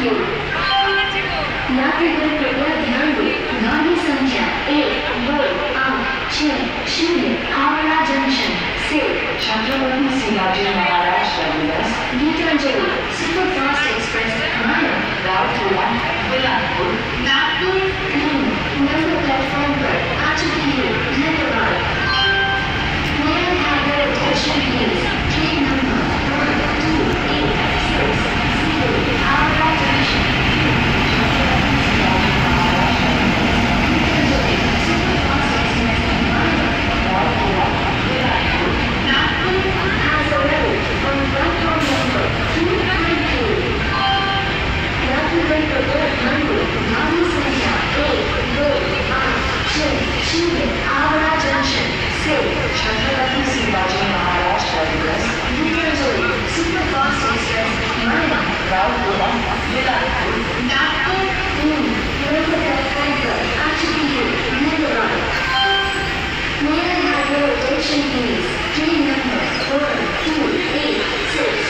you. यात्रीगण कृपया ध्यान दें गाड़ी संख्या 1 2 8 6 0 हावड़ा जंक्शन से Chhatrapati Shivaji Maharaj terminus Gitanjali superfast express माया रावपुरा बिलासपुर नागपुर नंबर प्लेटफॉर्म पर आ चुकी है धन्यवाद May I have your attention please? Train number 1286 Howrah Junction. Superfast Express Raopura Bilaspur Nagpur has arrived on platform number 292. यात्रीगण कृपया ध्यान दें गाड़ी संख्या 1 2 8 6 0 हावड़ा जंक्शन से Chhatrapati Shivaji Maharaj terminus Gitanjali superfast express माया रावपुरा बिलासपुर नागपुर नंबर प्लेटफॉर्म पर आ चुकी है धन्यवाद May I have your attention please? Train number 1286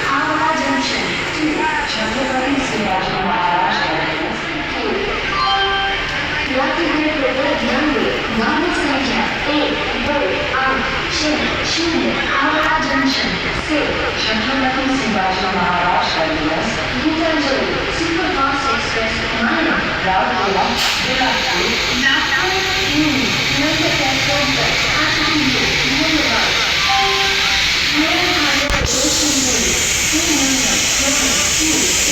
Howrah Junction to Chhatrapati Shivaji Maharaj terminus यात्रीगण कृपया ध्यान दें गाड़ी संख्या 1 2 8 6 0 हावड़ा जंक्शन से Chhatrapati Shivaji Maharaj terminus Gitanjali superfast express माया रावपुरा बिलासपुर नागपुर नंबर प्लेटफॉर्म पर आ चुकी है धन्यवाद May I have your attention please? Train number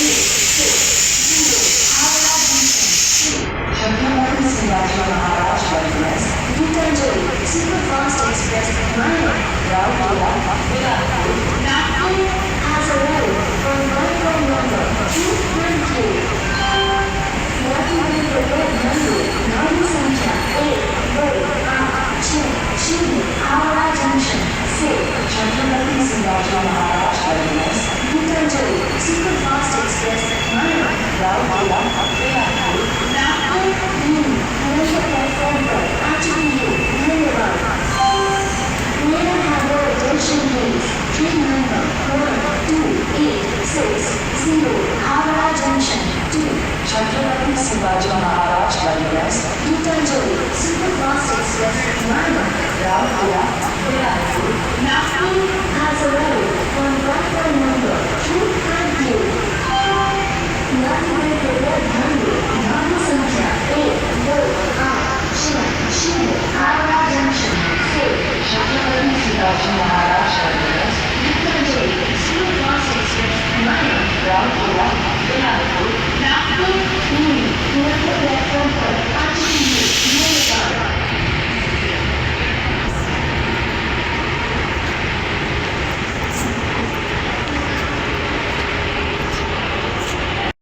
1286 Howrah junction Chhatrapati Shivaji Maharaj terminus Gitanjali superfast express माया रावपुरा Bilaspur Nagpur has arrived on platform number 292. यात्रीगण कृपया ध्यान दें गाड़ी संख्या 1 2 8 6 0 हावड़ा जंक्शन से Chhatrapati Shivaji Maharaj terminus Gitanjali superfast express माया रावपुरा बिलासपुर नागपुर नंबर प्लेटफॉर्म पर आ चुकी है धन्यवाद May I have your attention please? Train number 1286 Howrah Junction to Chhatrapati Shivaji Maharaj terminus Gitanjali superfast express माया रावपुरा Bilaspur Nagpur has arrived on platform number 292. यात्रीगण कृपया ध्यान दें गाड़ी संख्या 1 2 8 6 0 हावड़ा जंक्शन से Chhatrapati Shivaji Maharaj terminus Gitanjali superfast express माया रावपुरा बिलासपुर नागपुर